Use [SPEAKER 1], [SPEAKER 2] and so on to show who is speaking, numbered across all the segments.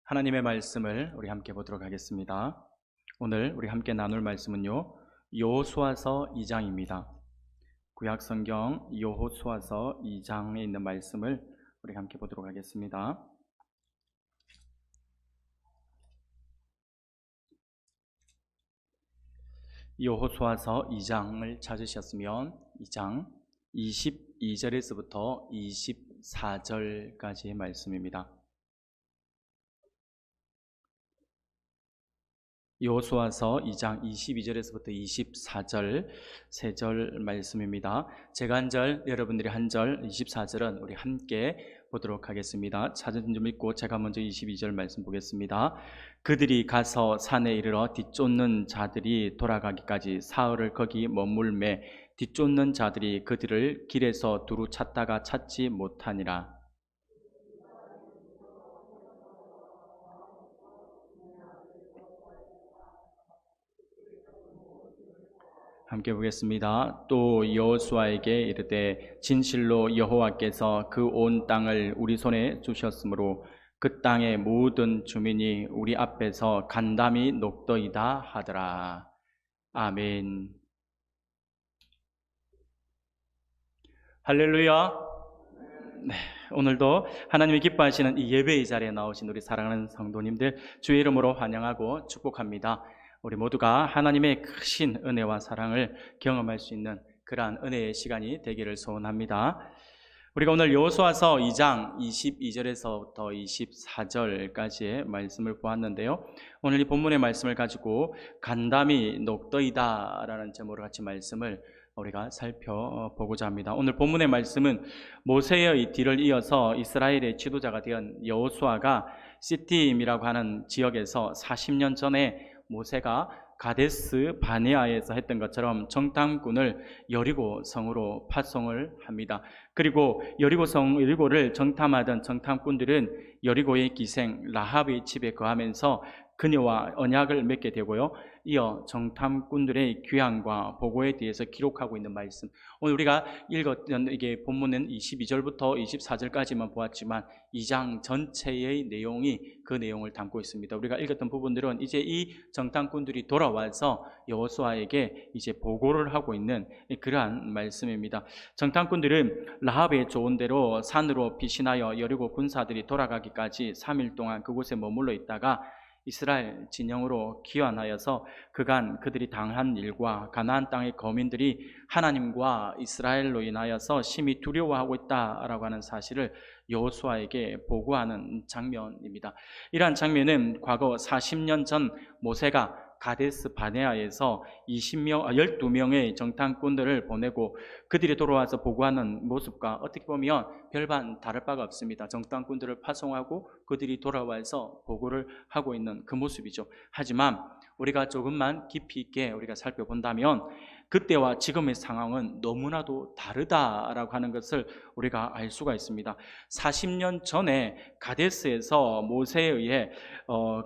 [SPEAKER 1] 하나님의 말씀을 우리 함께 보도록 하겠습니다. 오늘 우리 함께 나눌 말씀은요, 여호수아서 2장입니다. 구약 성경 여호수아서 2장에 있는 말씀을 우리 함께 보도록 하겠습니다. 여호수아서 2장을 찾으셨으면 2장 22절에서부터 24절까지의 말씀입니다. 여호수아서 2장 22절에서부터 24절 세 절 말씀입니다. 제가 한 절, 여러분들이 한 절, 24절은 우리 함께 보도록 하겠습니다. 찾은 좀 읽고 제가 먼저 22절 말씀 보겠습니다. 그들이 가서 산에 이르러 뒤쫓는 자들이 돌아가기까지 사흘을 거기 머물매 뒤쫓는 자들이 그들을 길에서 두루 찾다가 찾지 못하니라. 함께 보겠습니다. 또 여호수아에게 이르되 진실로 여호와께서 그 온 땅을 우리 손에 주셨으므로 그 땅의 모든 주민이 우리 앞에서 간담이 녹더이다 하더라. 아멘. 할렐루야. 네, 오늘도 하나님이 기뻐하시는 이 예배의 자리에 나오신 우리 사랑하는 성도님들 주의 이름으로 환영하고 축복합니다. 우리 모두가 하나님의 크신 은혜와 사랑을 경험할 수 있는 그러한 은혜의 시간이 되기를 소원합니다. 우리가 오늘 여호수아서 2장 22절에서부터 24절까지의 말씀을 보았는데요. 오늘 이 본문의 말씀을 가지고 간담이 녹더이다 라는 제목으로 같이 말씀을 우리가 살펴보고자 합니다. 오늘 본문의 말씀은 모세의 뒤를 이어서 이스라엘의 지도자가 된 여호수아가 시팀이라고 하는 지역에서 40년 전에 모세가 가데스 바네아에서 했던 것처럼 정탐꾼을 여리고 성으로 파송을 합니다. 그리고 여리고를 정탐하던 정탐꾼들은 여리고의 기생 라합의 집에 거하면서 그녀와 언약을 맺게 되고요. 이어 정탐꾼들의 귀향과 보고에 대해서 기록하고 있는 말씀. 오늘 우리가 읽었던 이게 본문은 22절부터 24절까지만 보았지만 2장 전체의 내용이 그 내용을 담고 있습니다. 우리가 읽었던 부분들은 이제 이 정탐꾼들이 돌아와서 여호수아에게 이제 보고를 하고 있는 그러한 말씀입니다. 정탐꾼들은 라합의 조언대로 산으로 피신하여 여리고 군사들이 돌아가기까지 3일 동안 그곳에 머물러 있다가 이스라엘 진영으로 귀환하여서 그간 그들이 당한 일과 가나안 땅의 거민들이 하나님과 이스라엘로 인하여서 심히 두려워하고 있다라고 하는 사실을 여호수아에게 보고하는 장면입니다. 이러한 장면은 과거 40년 전 모세가 가데스 바네아에서 12명의 정탐꾼들을 보내고 그들이 돌아와서 보고하는 모습과 어떻게 보면 별반 다를 바가 없습니다. 정탐꾼들을 파송하고 그들이 돌아와서 보고를 하고 있는 그 모습이죠. 하지만 우리가 조금만 깊이 있게 우리가 살펴본다면 그때와 지금의 상황은 너무나도 다르다라고 하는 것을 우리가 알 수가 있습니다. 40년 전에 가데스에서 모세에 의해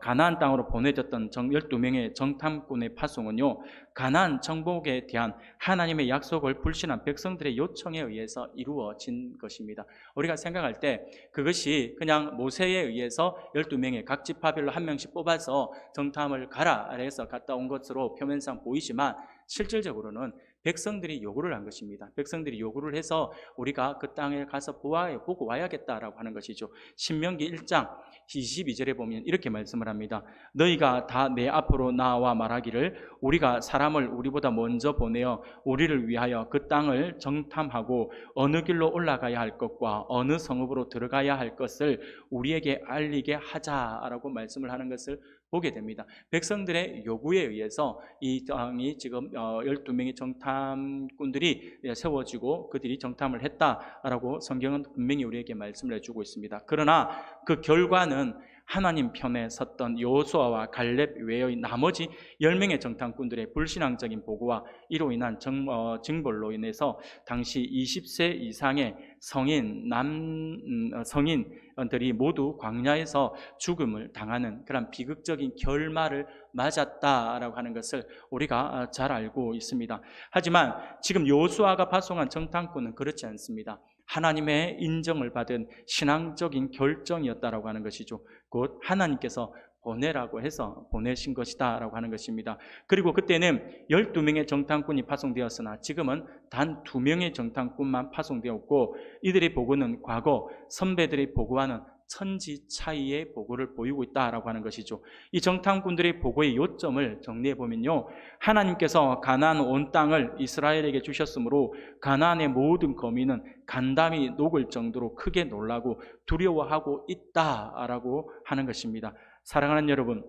[SPEAKER 1] 가나안 땅으로 보내졌던 12명의 정탐꾼의 파송은요, 가나안 정복에 대한 하나님의 약속을 불신한 백성들의 요청에 의해서 이루어진 것입니다. 우리가 생각할 때 그것이 그냥 모세에 의해서 12명의 각 지파별로 한 명씩 뽑아서 정탐을 가라 해서 갔다 온 것으로 표면상 보이지만 실질적으로는 백성들이 요구를 한 것입니다. 백성들이 요구를 해서 우리가 그 땅에 가서 보고 와야겠다라고 하는 것이죠. 신명기 1장 22절에 보면 이렇게 말씀을 합니다. 너희가 다 내 앞으로 나와 말하기를 우리가 사람을 우리보다 먼저 보내어 우리를 위하여 그 땅을 정탐하고 어느 길로 올라가야 할 것과 어느 성읍으로 들어가야 할 것을 우리에게 알리게 하자라고 말씀을 하는 것을 보게 됩니다. 백성들의 요구에 의해서 이 땅이 지금 12명의 정탐꾼들이 세워지고 그들이 정탐을 했다라고 성경은 분명히 우리에게 말씀을 해주고 있습니다. 그러나 그 결과는 하나님 편에 섰던 여호수아와 갈렙 외의 나머지 10명의 정탐꾼들의 불신앙적인 보고와 이로 인한 징벌로 인해서 당시 20세 이상의 성인들이 모두 광야에서 죽음을 당하는 그런 비극적인 결말을 맞았다라고 하는 것을 우리가 잘 알고 있습니다. 하지만 지금 여호수아가 파송한 정탐꾼은 그렇지 않습니다. 하나님의 인정을 받은 신앙적인 결정이었다라고 하는 것이죠. 곧 하나님께서 보내라고 해서 보내신 것이다 라고 하는 것입니다. 그리고 그때는 12명의 정탐꾼이 파송되었으나 지금은 단 2명의 정탐꾼만 파송되었고, 이들의 보고는 과거 선배들의 보고와는 천지 차이의 보고를 보이고 있다라고 하는 것이죠. 이 정탐꾼들의 보고의 요점을 정리해 보면요, 하나님께서 가나안 온 땅을 이스라엘에게 주셨으므로 가나안의 모든 거민은 간담이 녹을 정도로 크게 놀라고 두려워하고 있다라고 하는 것입니다. 사랑하는 여러분,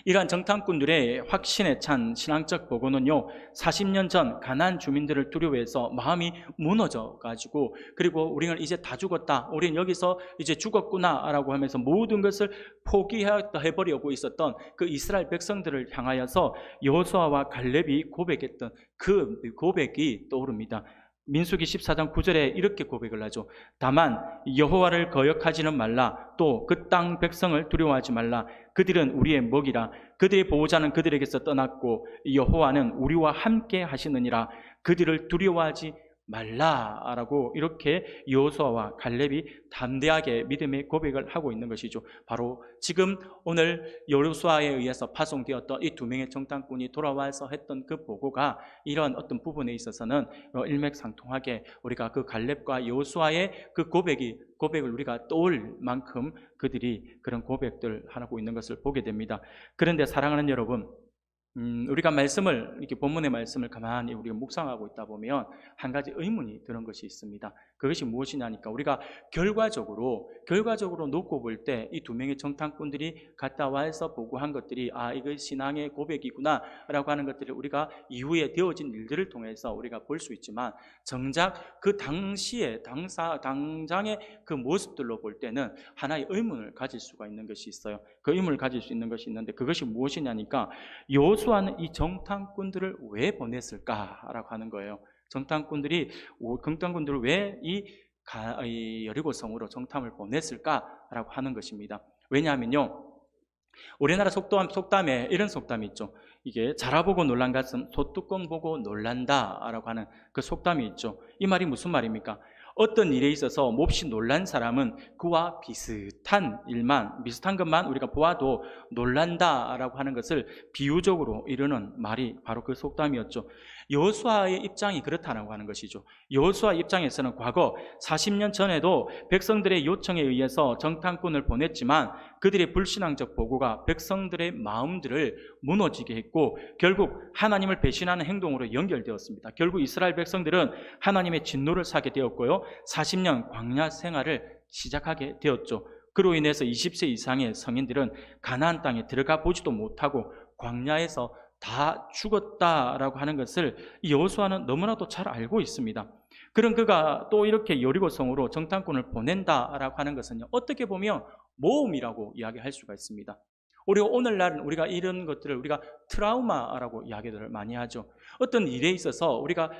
[SPEAKER 1] 이러한 정탐꾼들의 확신에 찬 신앙적 보고는요, 40년 전 가나안 주민들을 두려워해서 마음이 무너져 가지고, 그리고 우리는 이제 다 죽었다, 우리는 여기서 이제 죽었구나 라고 하면서 모든 것을 포기해버리고 있었던 그 이스라엘 백성들을 향하여서 여호수아와 갈렙이 고백했던 그 고백이 떠오릅니다. 민수기 14장 9절에 이렇게 고백을 하죠. 다만 여호와를 거역하지는 말라. 또 그 땅 백성을 두려워하지 말라. 그들은 우리의 먹이라. 그들의 보호자는 그들에게서 떠났고 여호와는 우리와 함께 하시느니라. 그들을 두려워하지 말라라고 이렇게 여호수아와 갈렙이 담대하게 믿음의 고백을 하고 있는 것이죠. 바로 지금 오늘 여호수아에 의해서 파송되었던 이 2명의 정탐꾼이 돌아와서 했던 그 보고가 이런 어떤 부분에 있어서는 일맥상통하게 우리가 그 갈렙과 여호수아의 그 고백을 우리가 떠올 만큼 그들이 그런 고백들을 하고 있는 것을 보게 됩니다. 그런데 사랑하는 여러분, 우리가 이렇게 본문의 말씀을 가만히 우리가 묵상하고 있다 보면 한 가지 의문이 드는 것이 있습니다. 그것이 무엇이냐니까, 우리가 결과적으로 놓고 볼 때 이 2명의 정탐꾼들이 갔다 와서 보고한 것들이 이거 신앙의 고백이구나 라고 하는 것들을 우리가 이후에 되어진 일들을 통해서 우리가 볼 수 있지만, 정작 그 당시에 당장의 그 모습들로 볼 때는 하나의 의문을 가질 수가 있는 것이 있어요. 그 의문을 가질 수 있는 것이 있는데, 그것이 무엇이냐니까, 여호수아는 이 정탐꾼들을 왜 보냈을까라고 하는 거예요. 정탐꾼들을 왜 이 여리고성으로 정탐을 보냈을까라고 하는 것입니다. 왜냐하면요, 우리나라 속담에 이런 속담이 있죠. 이게 자라보고 놀란 것은 소뚜껑 보고 놀란다라고 하는 그 속담이 있죠. 이 말이 무슨 말입니까? 어떤 일에 있어서 몹시 놀란 사람은 그와 비슷한 것만 우리가 보아도 놀란다라고 하는 것을 비유적으로 이르는 말이 바로 그 속담이었죠. 여호수아의 입장이 그렇다라고 하는 것이죠. 여호수아 입장에서는 과거 40년 전에도 백성들의 요청에 의해서 정탐꾼을 보냈지만 그들의 불신앙적 보고가 백성들의 마음들을 무너지게 했고, 결국 하나님을 배신하는 행동으로 연결되었습니다. 결국 이스라엘 백성들은 하나님의 진노를 사게 되었고요, 40년 광야 생활을 시작하게 되었죠. 그로 인해서 20세 이상의 성인들은 가나안 땅에 들어가 보지도 못하고 광야에서 다 죽었다라고 하는 것을 여호수아는 너무나도 잘 알고 있습니다. 그런 그가 또 이렇게 여리고성으로 정탐꾼을 보낸다라고 하는 것은요, 어떻게 보면 모험이라고 이야기할 수가 있습니다. 우리가 오늘날 우리가 이런 것들을 우리가 트라우마라고 이야기를 많이 하죠. 어떤 일에 있어서 우리가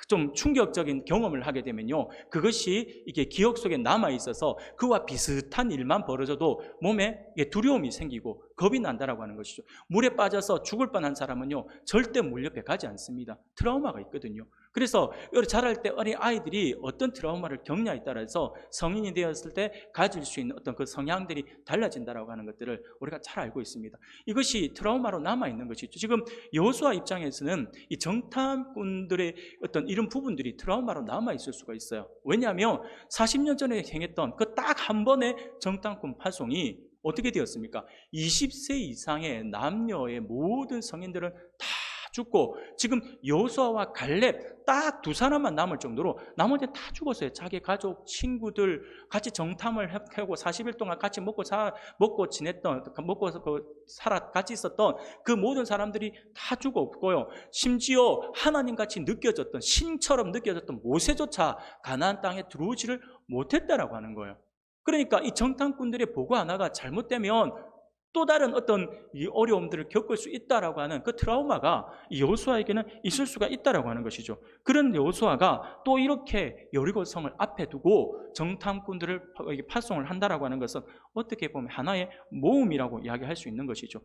[SPEAKER 1] 좀 충격적인 경험을 하게 되면요, 그것이 이게 기억 속에 남아 있어서 그와 비슷한 일만 벌어져도 몸에 두려움이 생기고 겁이 난다라고 하는 것이죠. 물에 빠져서 죽을 뻔한 사람은요, 절대 물 옆에 가지 않습니다. 트라우마가 있거든요. 그래서 자랄 때 어린 아이들이 어떤 트라우마를 겪냐에 따라서 성인이 되었을 때 가질 수 있는 어떤 그 성향들이 달라진다라고 하는 것들을 우리가 잘 알고 있습니다. 이것이 트라우마로 남아 있는 것이죠. 지금 여호수아 입장에서는 이 정탐꾼들의 어떤 이런 부분들이 트라우마로 남아 있을 수가 있어요. 왜냐하면 40년 전에 행했던 그 딱 한 번의 정탐꾼 파송이 어떻게 되었습니까? 20세 이상의 남녀의 모든 성인들은 다 죽고, 지금 여호수아와 갈렙 딱 2사람만 남을 정도로 나머지 다 죽었어요. 자기 가족, 친구들 같이 정탐을 하고 40일 동안 같이 먹고 같이 있었던 그 모든 사람들이 다 죽었고요. 심지어 하나님같이 느껴졌던, 신처럼 느껴졌던 모세조차 가나안 땅에 들어오지를 못했다라고 하는 거예요. 그러니까 이 정탐꾼들의 보고 하나가 잘못되면 또 다른 어떤 이 어려움들을 겪을 수 있다라고 하는 그 트라우마가 여호수아에게는 있을 수가 있다라고 하는 것이죠. 그런 여호수아가 또 이렇게 여리고성을 앞에 두고 정탐꾼들을 파송을 한다라고 하는 것은 어떻게 보면 하나의 모험이라고 이야기할 수 있는 것이죠.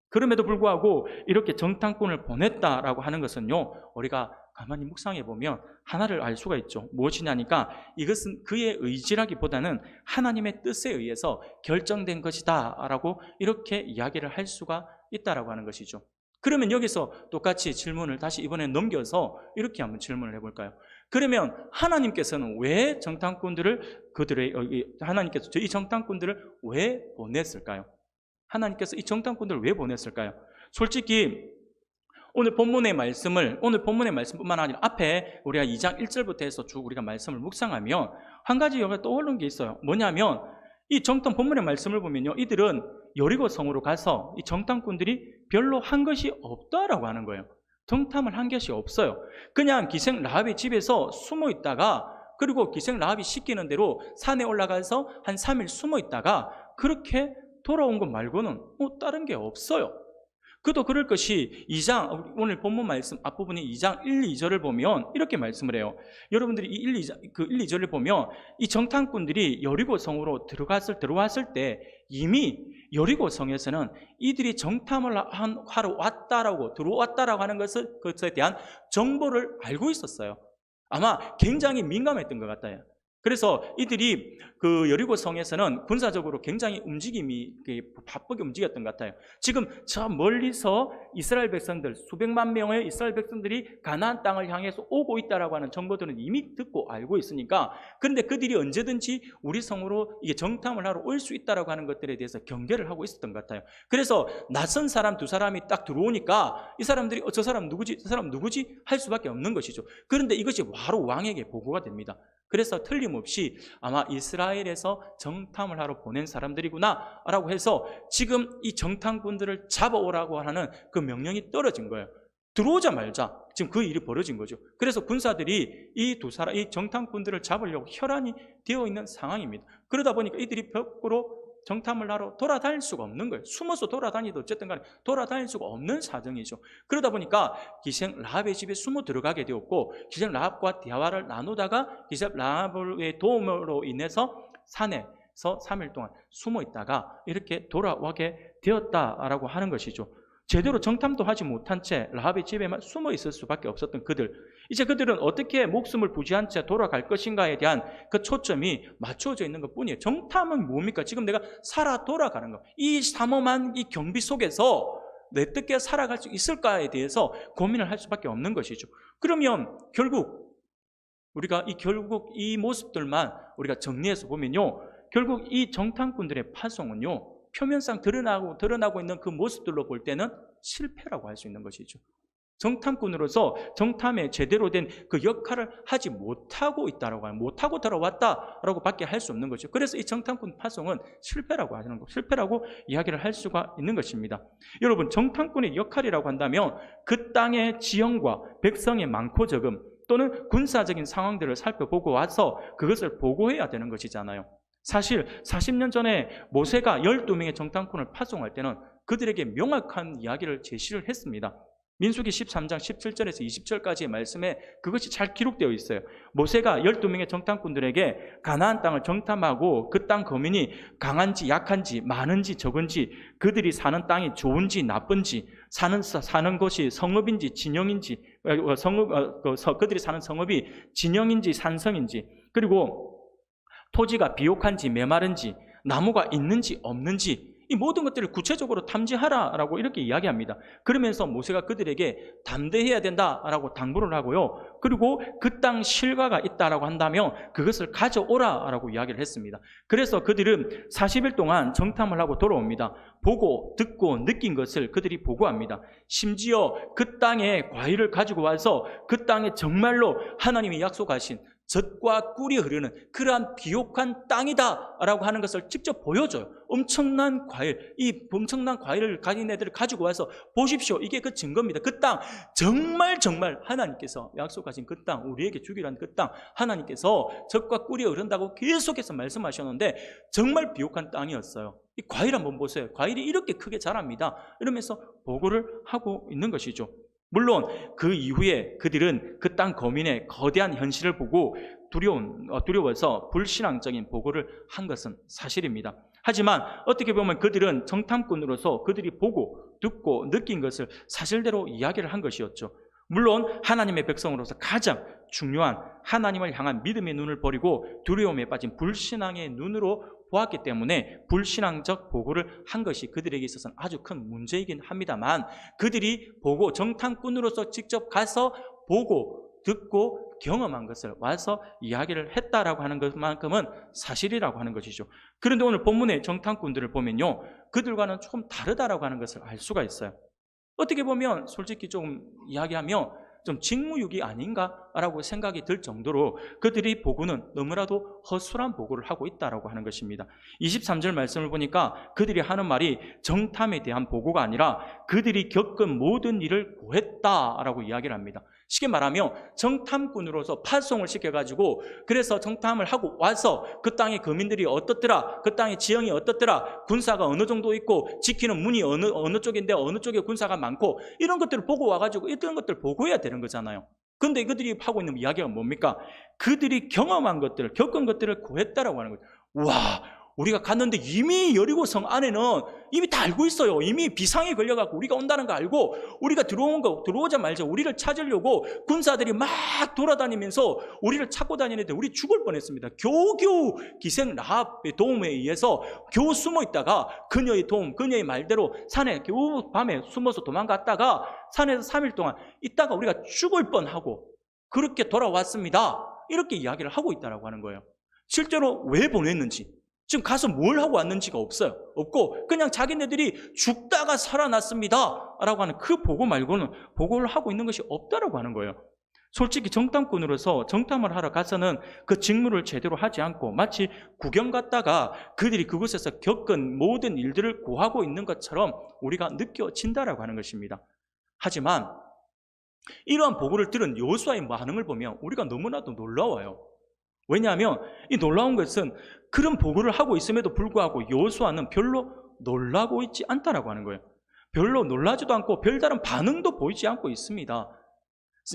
[SPEAKER 1] 그럼에도 불구하고 이렇게 정탐꾼을 보냈다라고 하는 것은요, 우리가 가만히 묵상해 보면 하나를 알 수가 있죠. 무엇이냐니까 이것은 그의 의지라기보다는 하나님의 뜻에 의해서 결정된 것이다라고 이렇게 이야기를 할 수가 있다라고 하는 것이죠. 그러면 여기서 똑같이 질문을 다시 이번에 넘겨서 이렇게 한번 질문을 해볼까요? 그러면 하나님께서는 왜 하나님께서 이 정탐꾼들을 왜 보냈을까요? 하나님께서 이 정탐꾼들을 왜 보냈을까요? 솔직히 오늘 본문의 말씀뿐만 아니라 앞에 우리가 2장 1절부터 해서 쭉 우리가 말씀을 묵상하면 한 가지 여기가 떠오르는 게 있어요. 뭐냐면 이 본문의 말씀을 보면요, 이들은 여리고 성으로 가서 이 정탐꾼들이 별로 한 것이 없다라고 하는 거예요. 정탐을 한 것이 없어요. 그냥 기생 라합의 집에서 숨어 있다가, 그리고 기생 라합이 시키는 대로 산에 올라가서 한 3일 숨어 있다가 그렇게 돌아온 것 말고는 다른 게 없어요. 그도 그럴 것이 오늘 본문 말씀 앞부분이 2장 1, 2절을 보면 이렇게 말씀을 해요. 여러분들이 이 1, 2절을 보면 이 정탐꾼들이 여리고 성으로 들어왔을 때 이미 여리고 성에서는 이들이 정탐을 하러 들어왔다라고 하는 것에 대한 정보를 알고 있었어요. 아마 굉장히 민감했던 것 같아요. 그래서 이들이 그 여리고 성에서는 군사적으로 굉장히 움직임이 바쁘게 움직였던 것 같아요. 지금 저 멀리서 이스라엘 백성들, 수백만 명의 이스라엘 백성들이 가나안 땅을 향해서 오고 있다라고 하는 정보들은 이미 듣고 알고 있으니까, 그런데 그들이 언제든지 우리 성으로 이게 정탐을 하러 올 수 있다라고 하는 것들에 대해서 경계를 하고 있었던 것 같아요. 그래서 낯선 사람 두 사람이 딱 들어오니까 이 사람들이 저 사람 누구지? 저 사람 누구지? 할 수밖에 없는 것이죠. 그런데 이것이 바로 왕에게 보고가 됩니다. 그래서 틀림없이 아마 이스라엘에서 정탐을 하러 보낸 사람들이구나 라고 해서 지금 이 정탐꾼들을 잡아오라고 하는 그 명령이 떨어진 거예요. 들어오자마자 지금 그 일이 벌어진 거죠. 그래서 군사들이 이 정탐꾼들을 잡으려고 혈안이 되어 있는 상황입니다. 그러다 보니까 이들이 벽으로 정탐을 하러 돌아다닐 수가 없는 거예요. 숨어서 돌아다니도 어쨌든 간에 돌아다닐 수가 없는 사정이죠. 그러다 보니까 기생 라합의 집에 숨어 들어가게 되었고, 기생 라합과 대화를 나누다가 기생 라합의 도움으로 인해서 산에서 3일 동안 숨어 있다가 이렇게 돌아오게 되었다라고 하는 것이죠. 제대로 정탐도 하지 못한 채 라합의 집에만 숨어 있을 수밖에 없었던 그들, 이제 그들은 어떻게 목숨을 부지한 채 돌아갈 것인가에 대한 그 초점이 맞춰져 있는 것뿐이에요. 정탐은 뭡니까? 지금 내가 살아 돌아가는 것, 이 삼엄한 이 경비 속에서 어떻게 살아갈 수 있을까에 대해서 고민을 할 수밖에 없는 것이죠. 그러면 결국 이 모습들만 우리가 정리해서 보면요, 결국 이 정탐꾼들의 파송은요, 표면상 드러나고 있는 그 모습들로 볼 때는 실패라고 할 수 있는 것이죠. 정탐꾼으로서 정탐에 제대로 된 그 역할을 하지 못하고 있다라고 하는, 못하고 돌아왔다라고 밖에 할 수 없는 거죠. 그래서 이 정탐꾼 파송은 실패라고 이야기를 할 수가 있는 것입니다. 여러분, 정탐꾼의 역할이라고 한다면 그 땅의 지형과 백성의 많고 적음 또는 군사적인 상황들을 살펴보고 와서 그것을 보고해야 되는 것이잖아요. 사실 40년 전에 모세가 12명의 정탐꾼을 파송할 때는 그들에게 명확한 이야기를 제시를 했습니다. 민수기 13장 17절에서 20절까지의 말씀에 그것이 잘 기록되어 있어요. 모세가 12명의 정탐꾼들에게 가나안 땅을 정탐하고 그 땅 거민이 강한지 약한지 많은지 적은지, 그들이 사는 땅이 좋은지 나쁜지, 사는 곳이 성읍인지 진영인지, 그들이 사는 성읍이 진영인지 산성인지, 그리고 토지가 비옥한지 메마른지, 나무가 있는지 없는지, 이 모든 것들을 구체적으로 탐지하라라고 이렇게 이야기합니다. 그러면서 모세가 그들에게 담대해야 된다라고 당부를 하고요. 그리고 그 땅 실과가 있다라고 한다면 그것을 가져오라라고 이야기를 했습니다. 그래서 그들은 40일 동안 정탐을 하고 돌아옵니다. 보고 듣고 느낀 것을 그들이 보고합니다. 심지어 그 땅에 과일을 가지고 와서 그 땅에 정말로 하나님이 약속하신 젖과 꿀이 흐르는 그러한 비옥한 땅이다라고 하는 것을 직접 보여줘요. 엄청난 과일을 가진 애들을 가지고 와서 보십시오. 이게 그 증거입니다. 그 땅 정말 하나님께서 약속하신 그 땅, 우리에게 주기라는 그 땅, 하나님께서 젖과 꿀이 흐른다고 계속해서 말씀하셨는데 정말 비옥한 땅이었어요. 이 과일 한번 보세요. 과일이 이렇게 크게 자랍니다. 이러면서 보고를 하고 있는 것이죠. 물론 그 이후에 그들은 그 땅 거민의 거대한 현실을 보고 두려워서 불신앙적인 보고를 한 것은 사실입니다. 하지만 어떻게 보면 그들은 정탐꾼으로서 그들이 보고 듣고 느낀 것을 사실대로 이야기를 한 것이었죠. 물론 하나님의 백성으로서 가장 중요한 하나님을 향한 믿음의 눈을 버리고 두려움에 빠진 불신앙의 눈으로 보았기 때문에 불신앙적 보고를 한 것이 그들에게 있어서는 아주 큰 문제이긴 합니다만, 그들이 보고 정탐꾼으로서 직접 가서 보고 듣고 경험한 것을 와서 이야기를 했다라고 하는 것만큼은 사실이라고 하는 것이죠. 그런데 오늘 본문의 정탐꾼들을 보면요, 그들과는 조금 다르다라고 하는 것을 알 수가 있어요. 어떻게 보면 솔직히 조금 이야기하면 좀 직무유기 아닌가라고 생각이 들 정도로 그들이 보고는 너무나도 허술한 보고를 하고 있다라고 하는 것입니다. 23절 말씀을 보니까 그들이 하는 말이 정탐에 대한 보고가 아니라 그들이 겪은 모든 일을 고했다라고 이야기를 합니다. 쉽게 말하면 정탐꾼으로서 파송을 시켜가지고 그래서 정탐을 하고 와서 그 땅의 거민들이 어떻더라, 그 땅의 지형이 어떻더라, 군사가 어느 정도 있고 지키는 문이 어느 쪽인데 어느 쪽에 군사가 많고 이런 것들을 보고 와가지고 이런 것들을 보고해야 되는 거잖아요. 그런데 그들이 하고 있는 이야기가 뭡니까? 그들이 경험한 것들을, 겪은 것들을 고했다라고 하는 거죠. 와, 우리가 갔는데 이미 여리고성 안에는 이미 다 알고 있어요. 이미 비상이 걸려갖고 우리가 온다는 거 알고 우리가 들어오자마자 우리를 찾으려고 군사들이 막 돌아다니면서 우리를 찾고 다니는데 우리 죽을 뻔했습니다. 겨우겨우 기생 라합의 도움에 의해서 겨우 숨어 있다가 그녀의 도움, 그녀의 말대로 산에 겨우 밤에 숨어서 도망갔다가 산에서 3일 동안 있다가 우리가 죽을 뻔하고 그렇게 돌아왔습니다. 이렇게 이야기를 하고 있다고 하는 거예요. 실제로 왜 보냈는지, 지금 가서 뭘 하고 왔는지가 없고 그냥 자기네들이 죽다가 살아났습니다 라고 하는 그 보고 말고는 보고를 하고 있는 것이 없다라고 하는 거예요. 솔직히 정탐꾼으로서 정탐을 하러 가서는 그 직무를 제대로 하지 않고 마치 구경 갔다가 그들이 그곳에서 겪은 모든 일들을 고하고 있는 것처럼 우리가 느껴진다라고 하는 것입니다. 하지만 이러한 보고를 들은 여호수아의 반응을 보면 우리가 너무나도 놀라워요. 왜냐하면 이 놀라운 것은 그런 보고를 하고 있음에도 불구하고 여호수아는 별로 놀라고 있지 않다라고 하는 거예요. 별로 놀라지도 않고 별다른 반응도 보이지 않고 있습니다.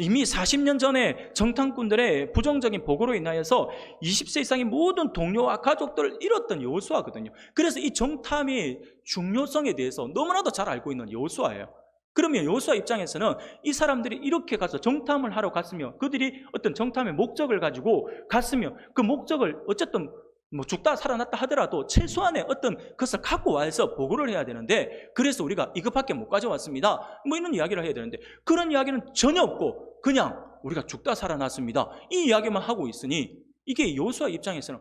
[SPEAKER 1] 이미 40년 전에 정탐꾼들의 부정적인 보고로 인하여서 20세 이상의 모든 동료와 가족들을 잃었던 여호수아거든요. 그래서 이 정탐의 중요성에 대해서 너무나도 잘 알고 있는 여호수아예요. 그러면 여호수아 입장에서는 이 사람들이 이렇게 가서 정탐을 하러 갔으면, 그들이 어떤 정탐의 목적을 가지고 갔으면 그 목적을 어쨌든 뭐 죽다 살아났다 하더라도 최소한의 어떤 것을 갖고 와서 보고를 해야 되는데, 그래서 우리가 이것밖에 못 가져왔습니다 뭐 이런 이야기를 해야 되는데 그런 이야기는 전혀 없고 그냥 우리가 죽다 살아났습니다 이 이야기만 하고 있으니 이게 여호수아 입장에서는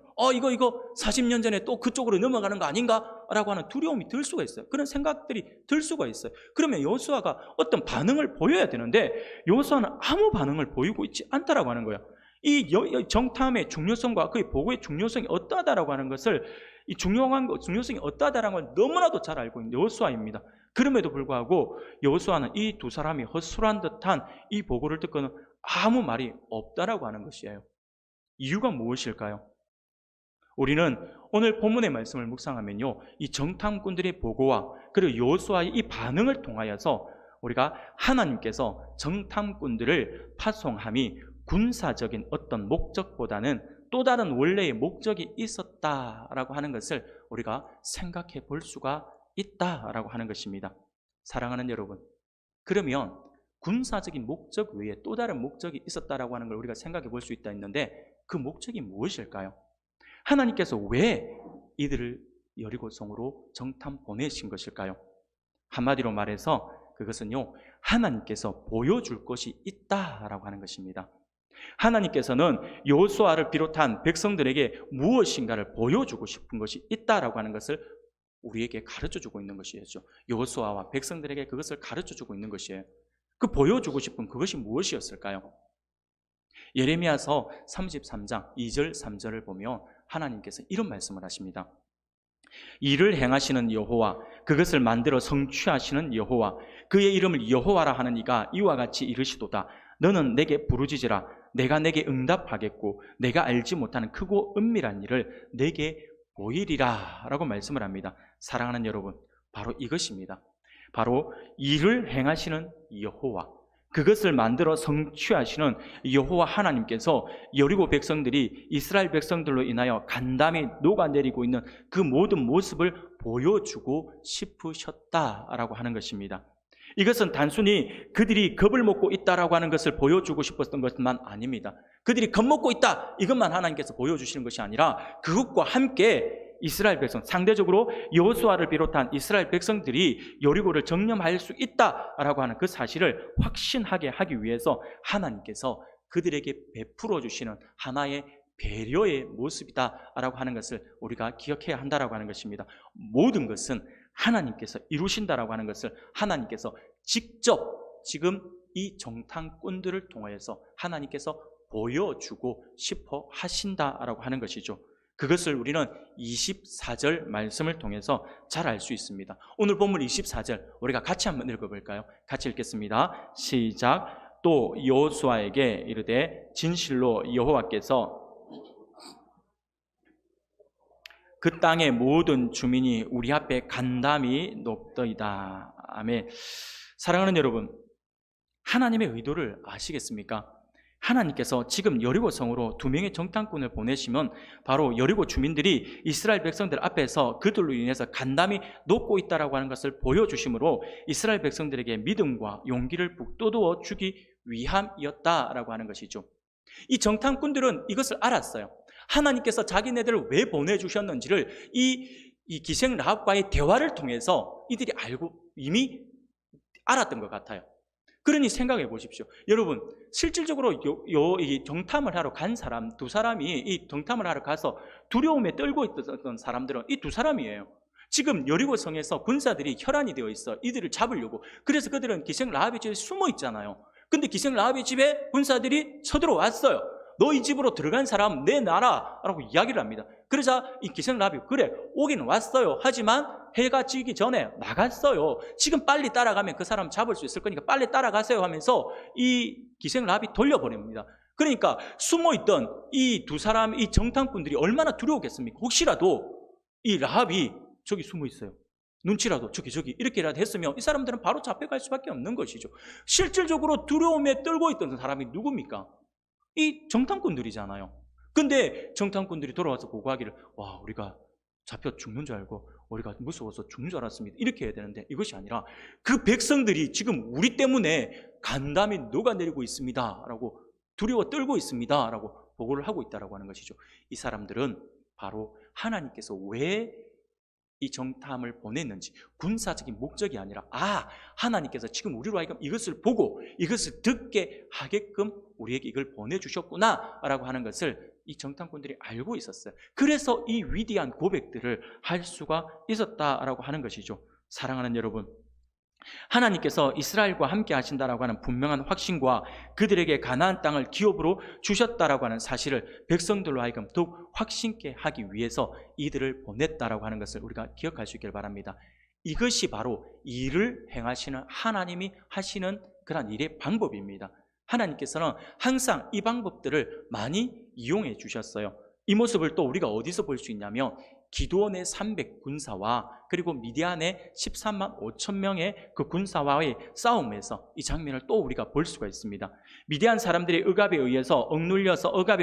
[SPEAKER 1] 이거 40년 전에 또 그쪽으로 넘어가는 거 아닌가? 라고 하는 두려움이 들 수가 있어요. 그런 생각들이 들 수가 있어요. 그러면 여호수아가 어떤 반응을 보여야 되는데 여호수아는 아무 반응을 보이고 있지 않다라고 하는 거예요. 이 정탐의 중요성과 그 보고의 중요성이 어떠하다라고 하는 것을, 이 중요성이 어떠하다라는 걸 너무나도 잘 알고 있는 여호수아입니다. 그럼에도 불구하고 여호수아는 이 두 사람이 허술한 듯한 이 보고를 듣고는 아무 말이 없다라고 하는 것이에요. 이유가 무엇일까요? 우리는 오늘 본문의 말씀을 묵상하면요, 이 정탐꾼들의 보고와 그리고 여호수아의 이 반응을 통하여서 우리가 하나님께서 정탐꾼들을 파송함이 군사적인 어떤 목적보다는 또 다른 원래의 목적이 있었다라고 하는 것을 우리가 생각해 볼 수가 있다라고 하는 것입니다. 사랑하는 여러분, 그러면 군사적인 목적 외에 또 다른 목적이 있었다라고 하는 걸 우리가 생각해 볼 수 있다 했는데 그 목적이 무엇일까요? 하나님께서 왜 이들을 여리고성으로 정탐 보내신 것일까요? 한마디로 말해서 그것은요, 하나님께서 보여줄 것이 있다라고 하는 것입니다. 하나님께서는 여호수아를 비롯한 백성들에게 무엇인가를 보여주고 싶은 것이 있다라고 하는 것을 우리에게 가르쳐주고 있는 것이었죠. 여호수아와 백성들에게 그것을 가르쳐주고 있는 것이에요. 그 보여주고 싶은 그것이 무엇이었을까요? 예레미야서 33장 2절 3절을 보면 하나님께서 이런 말씀을 하십니다. 이를 행하시는 여호와, 그것을 만들어 성취하시는 여호와, 그의 이름을 여호와라 하는 이가 이와 같이 이르시도다. 너는 내게 부르짖으라. 내가 내게 응답하겠고 내가 알지 못하는 크고 은밀한 일을 내게 보이리라 라고 말씀을 합니다. 사랑하는 여러분, 바로 이것입니다. 바로 일을 행하시는 여호와, 그것을 만들어 성취하시는 여호와 하나님께서 여리고 백성들이 이스라엘 백성들로 인하여 간담이 녹아내리고 있는 그 모든 모습을 보여주고 싶으셨다라고 하는 것입니다. 이것은 단순히 그들이 겁을 먹고 있다라고 하는 것을 보여주고 싶었던 것만 아닙니다. 그들이 겁먹고 있다 이것만 하나님께서 보여주시는 것이 아니라 그것과 함께 이스라엘 백성, 상대적으로 여호수아를 비롯한 이스라엘 백성들이 여리고를 정령할 수 있다라고 하는 그 사실을 확신하게 하기 위해서 하나님께서 그들에게 베풀어 주시는 하나의 배려의 모습이다라고 하는 것을 우리가 기억해야 한다라고 하는 것입니다. 모든 것은 하나님께서 이루신다라고 하는 것을 하나님께서 직접 지금 이 정탐꾼들을 통하여서 하나님께서 보여주고 싶어 하신다라고 하는 것이죠. 그것을 우리는 24절 말씀을 통해서 잘 알 수 있습니다. 오늘 본문 24절 우리가 같이 한번 읽어볼까요? 같이 읽겠습니다. 시작. 또 여호수아에게 이르되 진실로 여호와께서 그 땅의 모든 주민이 우리 앞에 간담이 높더이다. 아멘. 사랑하는 여러분, 하나님의 의도를 아시겠습니까? 하나님께서 지금 여리고 성으로 2명의 정탐꾼을 보내시면 바로 여리고 주민들이 이스라엘 백성들 앞에서 그들로 인해서 간담이 녹고 있다라고 하는 것을 보여주심으로 이스라엘 백성들에게 믿음과 용기를 북돋워 주기 위함이었다라고 하는 것이죠. 이 정탐꾼들은 이것을 알았어요. 하나님께서 자기네들을 왜 보내주셨는지를 이 기생 라합과의 대화를 통해서 이들이 알고 이미 알았던 것 같아요. 그러니 생각해 보십시오. 여러분, 실질적으로 이 정탐을 하러 간 사람, 2사람이 이 정탐을 하러 가서 두려움에 떨고 있었던 사람들은 이 2사람이에요. 지금 여리고 성에서 군사들이 혈안이 되어 있어. 이들을 잡으려고. 그래서 그들은 기생 라합의 집에 숨어 있잖아요. 근데 기생 라합의 집에 군사들이 쳐들어왔어요. 너희 집으로 들어간 사람 내놔라라고 이야기를 합니다. 그러자 이 기생 라합이 그래 오긴 왔어요. 하지만 해가 지기 전에 나갔어요. 지금 빨리 따라가면 그 사람 잡을 수 있을 거니까 빨리 따라가세요 하면서 이 기생 라합이 돌려버립니다. 그러니까 숨어있던 이 2사람, 이 정탐꾼들이 얼마나 두려웠겠습니까? 혹시라도 이 라합이 저기 숨어있어요. 눈치라도 저기 이렇게라도 했으면 이 사람들은 바로 잡혀갈 수밖에 없는 것이죠. 실질적으로 두려움에 떨고 있던 사람이 누굽니까? 이 정탐꾼들이잖아요. 근데 정탐꾼들이 돌아와서 보고하기를 와 우리가 잡혀 죽는 줄 알고 우리가 무서워서 죽는 줄 알았습니다. 이렇게 해야 되는데 이것이 아니라 그 백성들이 지금 우리 때문에 간담이 녹아내리고 있습니다 라고 두려워 떨고 있습니다 라고 보고를 하고 있다고 하는 것이죠. 이 사람들은 바로 하나님께서 왜 이 정탐을 보냈는지 군사적인 목적이 아니라 하나님께서 지금 우리로 하여금 이것을 보고 이것을 듣게 하게끔 우리에게 이걸 보내주셨구나 라고 하는 것을 이 정탐꾼들이 알고 있었어요. 그래서 이 위대한 고백들을 할 수가 있었다라고 하는 것이죠. 사랑하는 여러분, 하나님께서 이스라엘과 함께 하신다라고 하는 분명한 확신과 그들에게 가나안 땅을 기업으로 주셨다라고 하는 사실을 백성들로 하여금 더욱 확신케 하기 위해서 이들을 보냈다라고 하는 것을 우리가 기억할 수 있기를 바랍니다. 이것이 바로 일을 행하시는 하나님이 하시는 그런 일의 방법입니다. 하나님께서는 항상 이 방법들을 많이 이용해 주셨어요. 이 모습을 또 우리가 어디서 볼 수 있냐면 기드온의 300군사와 그리고 미디안의 13만 5천 명의 그 군사와의 싸움에서 이 장면을 또 우리가 볼 수가 있습니다. 미디안 사람들이 억압에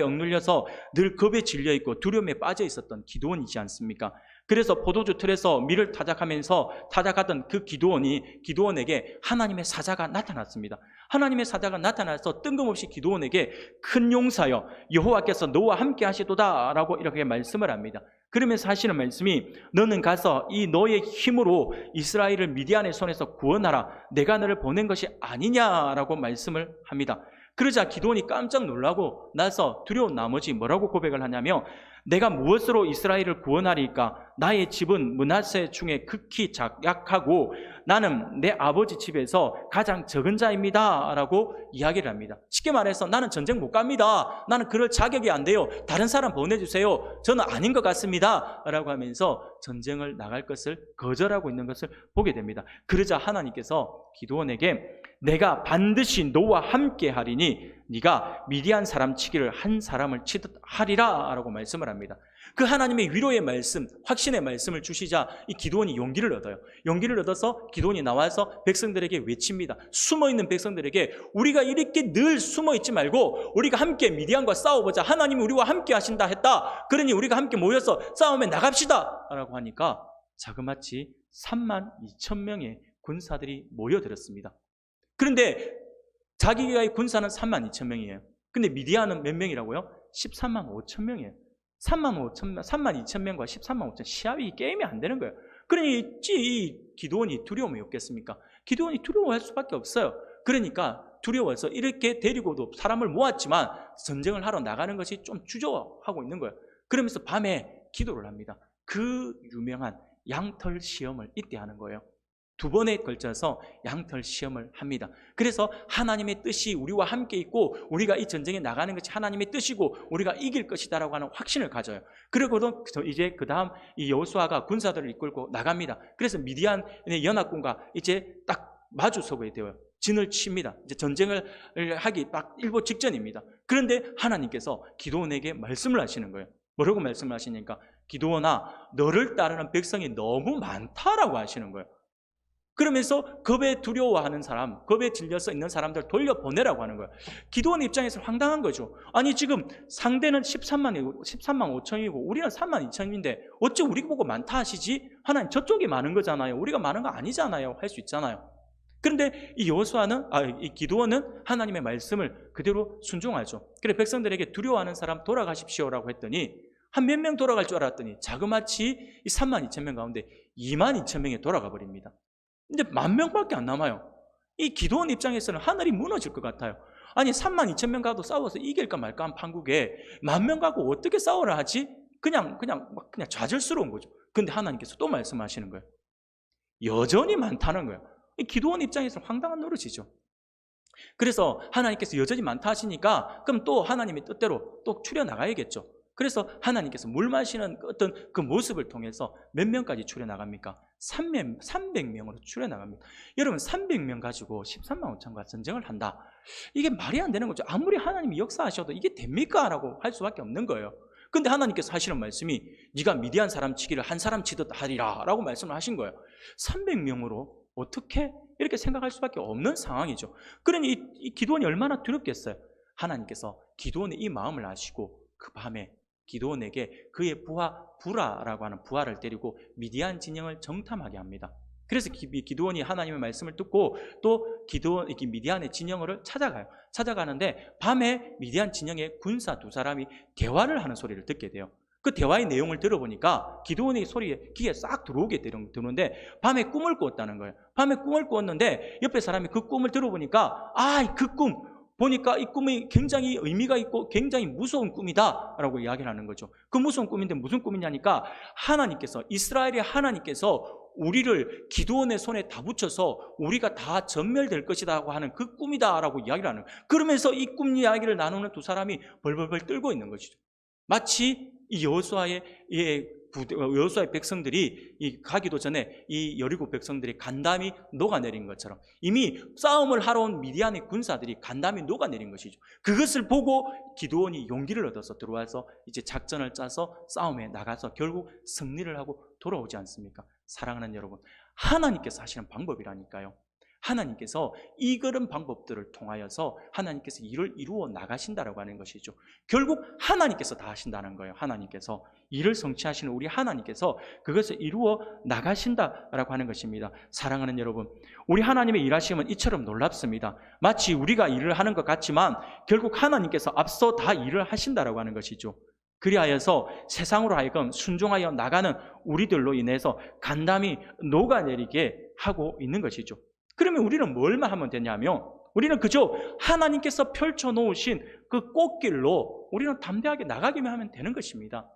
[SPEAKER 1] 억눌려서 늘 겁에 질려 있고 두려움에 빠져 있었던 기드온이지 않습니까? 그래서 포도주 틀에서 밀을 타작하던 그 기드온에게 하나님의 사자가 나타났습니다. 하나님의 사자가 나타나서 뜬금없이 기드온에게 큰 용사여 여호와께서 너와 함께 하시도다 라고 이렇게 말씀을 합니다. 그러면서 하시는 말씀이 너는 가서 이 너의 힘으로 이스라엘을 미디안의 손에서 구원하라. 내가 너를 보낸 것이 아니냐라고 말씀을 합니다. 그러자 기드온이 깜짝 놀라고 나서 두려운 나머지 뭐라고 고백을 하냐면 내가 무엇으로 이스라엘을 구원하리까? 나의 집은 므낫세 중에 극히 약하고 나는 내 아버지 집에서 가장 적은 자입니다 라고 이야기를 합니다. 쉽게 말해서 나는 전쟁 못 갑니다. 나는 그럴 자격이 안 돼요. 다른 사람 보내주세요. 저는 아닌 것 같습니다 라고 하면서 전쟁을 나갈 것을 거절하고 있는 것을 보게 됩니다. 그러자 하나님께서 기드온에게 내가 반드시 너와 함께 하리니 네가 미디안 사람 치기를 한 사람을 치듯 하리라 라고 말씀을 합니다. 그 하나님의 위로의 말씀, 확신의 말씀을 주시자 이 기드온이 용기를 얻어요. 용기를 얻어서 기드온이 나와서 백성들에게 외칩니다. 숨어있는 백성들에게 우리가 이렇게 늘 숨어있지 말고 우리가 함께 미디안과 싸워보자. 하나님이 우리와 함께 하신다 했다. 그러니 우리가 함께 모여서 싸움에 나갑시다 라고 하니까 자그마치 32,000명의 군사들이 모여들었습니다. 그런데 자기의 군사는 32,000명이에요. 근데 미디안은 몇 명이라고요? 135,000명이에요. 32,000명과 135,000명 시합이 게임이 안 되는 거예요. 그러니 이 기드온이 두려움이 없겠습니까? 기드온이 두려워할 수밖에 없어요. 그러니까 두려워서 이렇게 데리고도 사람을 모았지만 전쟁을 하러 나가는 것이 좀 주저하고 있는 거예요. 그러면서 밤에 기도를 합니다. 그 유명한 양털 시험을 이때 하는 거예요. 2번에 걸쳐서 양털 시험을 합니다. 그래서 하나님의 뜻이 우리와 함께 있고 우리가 이 전쟁에 나가는 것이 하나님의 뜻이고 우리가 이길 것이다라고 하는 확신을 가져요. 그리고도 이제 그 다음 이 여호수아가 군사들을 이끌고 나갑니다. 그래서 미디안의 연합군과 이제 딱 마주서게 되어요. 진을 칩니다. 이제 전쟁을 하기 딱 일보 직전입니다. 그런데 하나님께서 기드온에게 말씀을 하시는 거예요. 뭐라고 말씀을 하시니까 기드온아, 너를 따르는 백성이 너무 많다라고 하시는 거예요. 그러면서 겁에 두려워하는 사람, 겁에 질려서 있는 사람들 돌려보내라고 하는 거예요. 기드온 입장에서 황당한 거죠. 아니 지금 상대는 13만 5천이고 우리는 3만 2천인데 어째 우리 보고 많다 하시지? 하나님 저쪽이 많은 거잖아요. 우리가 많은 거 아니잖아요. 할 수 있잖아요. 그런데 이 기드온은 하나님의 말씀을 그대로 순종하죠. 그래 백성들에게 두려워하는 사람 돌아가십시오라고 했더니 한 몇 명 돌아갈 줄 알았더니 자그마치 이 3만 2천 명 가운데 2만 2천 명이 돌아가 버립니다. 근데 10,000명밖에 안 남아요. 이 기드온 입장에서는 하늘이 무너질 것 같아요. 아니 3만 2천 명 가도 싸워서 이길까 말까 한 판국에 10,000명 가고 어떻게 싸우라 하지? 그냥 좌절스러운 거죠. 근데 하나님께서 또 말씀하시는 거예요. 여전히 많다는 거예요. 이 기드온 입장에서는 황당한 노릇이죠. 그래서 하나님께서 여전히 많다 하시니까 그럼 또 하나님의 뜻대로 또 추려 나가야겠죠. 그래서 하나님께서 물 마시는 어떤 그 모습을 통해서 몇 명까지 추려 나갑니까? 300명으로 추려 나갑니다. 여러분 300명 가지고 13만 5천과 전쟁을 한다. 이게 말이 안 되는 거죠. 아무리 하나님이 역사하셔도 이게 됩니까? 라고 할 수밖에 없는 거예요. 근데 하나님께서 하시는 말씀이 네가 미디안 사람 치기를 한 사람 치듯 하리라 라고 말씀을 하신 거예요. 300명으로 어떻게 이렇게 생각할 수밖에 없는 상황이죠. 그러니 이 기드온이 얼마나 두렵겠어요. 하나님께서 기드온의 이 마음을 아시고 그 밤에 기드온에게 그의 부라라고 하는 부하를 데리고 미디안 진영을 정탐하게 합니다. 그래서 기드온이 하나님의 말씀을 듣고 또 미디안의 진영을 찾아가는데 밤에 미디안 진영의 군사 2사람이 대화를 하는 소리를 듣게 돼요. 그 대화의 내용을 들어보니까 기드온의 소리에 귀에 싹 들어오게 되는데 밤에 꿈을 꾸었다는 거예요. 밤에 꿈을 꾸었는데 옆에 사람이 그 꿈을 들어보니까 그 꿈 보니까 이 꿈이 굉장히 의미가 있고 굉장히 무서운 꿈이다 라고 이야기를 하는 거죠. 그 무서운 꿈인데 무슨 꿈이냐니까 이스라엘의 하나님께서 우리를 기드온의 손에 다 붙여서 우리가 다 전멸될 것이다 하는 그 꿈이다 라고 이야기를 하는 거예요. 그러면서 이 꿈 이야기를 나누는 2사람이 벌벌벌 떨고 있는 것이죠. 마치 이 여호수아의 백성들이 가기도 전에 이 여리고 백성들이 간담이 녹아내린 것처럼 이미 싸움을 하러 온 미디안의 군사들이 간담이 녹아내린 것이죠. 그것을 보고 기드온이 용기를 얻어서 들어와서 이제 작전을 짜서 싸움에 나가서 결국 승리를 하고 돌아오지 않습니까? 사랑하는 여러분, 하나님께서 하시는 방법이라니까요. 하나님께서 이 그런 방법들을 통하여서 하나님께서 일을 이루어 나가신다라고 하는 것이죠. 결국 하나님께서 다 하신다는 거예요. 하나님께서 일을 성취하시는 우리 하나님께서 그것을 이루어 나가신다라고 하는 것입니다. 사랑하는 여러분, 우리 하나님의 일하심은 이처럼 놀랍습니다. 마치 우리가 일을 하는 것 같지만 결국 하나님께서 앞서 다 일을 하신다라고 하는 것이죠. 그리하여서 세상으로 하여금 순종하여 나가는 우리들로 인해서 간담이 녹아내리게 하고 있는 것이죠. 그러면 우리는 뭘만 하면 되냐면 우리는 그저 하나님께서 펼쳐놓으신 그 꽃길로 우리는 담대하게 나가기만 하면 되는 것입니다.